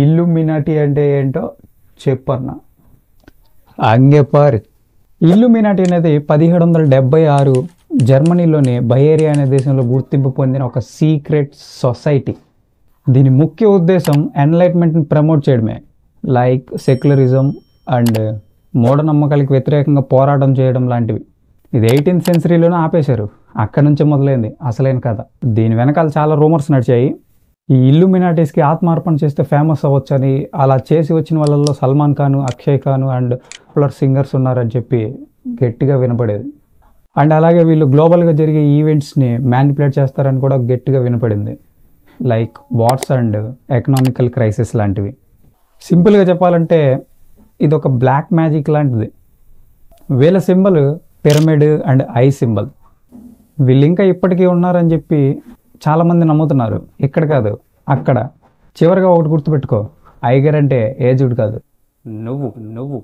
ఇల్లుమినాటి అంటే ఏంటో చెప్పన్న. అంగేపార్. ఇల్లుమినాటి అనేది 1776 జర్మనీలోని బయేరియా అనే దేశంలో గుర్తింపు పొందిన ఒక సీక్రెట్ సొసైటీ. దీని ముఖ్య ఉద్దేశం ఎన్లైట్మెంట్ని ప్రమోట్ చేయడమే, లైక్ సెక్యులరిజం అండ్ మూఢనమ్మకాలకు వ్యతిరేకంగా పోరాటం చేయడం లాంటివి. ఇది 18th సెంచరీలోనే ఆపేశారు. అక్కడి నుంచే మొదలైంది అసలైన కథ. దీని వెనకాల చాలా రూమర్స్ నడిచాయి. ఈ ఇల్లుమినాటీస్కి ఆత్మార్పణ చేస్తే ఫేమస్ అవ్వచ్చని, అలా చేసి వచ్చిన వాళ్ళల్లో Salman Khan, Akshay Khan and popular singers ఉన్నారని చెప్పి గట్టిగా వినపడేది. అండ్ అలాగే వీళ్ళు గ్లోబల్గా జరిగే ఈవెంట్స్ని మ్యానిపులేట్ చేస్తారని కూడా గట్టిగా వినపడింది, like wars and economical crisis లాంటివి. సింపుల్గా చెప్పాలంటే ఇది ఒక బ్లాక్ మ్యాజిక్ లాంటిది. వీళ్ళ symbol pyramid and eye symbol. వీళ్ళు ఇంకా ఇప్పటికీ ఉన్నారని చెప్పి చాలామంది నమ్ముతున్నారు. ఇక్కడ కాదు, అక్కడ. చివరిగా ఒకటి గుర్తుపెట్టుకో, ఐగర్ అంటే ఏజ్డ్ కాదు, నువ్వు.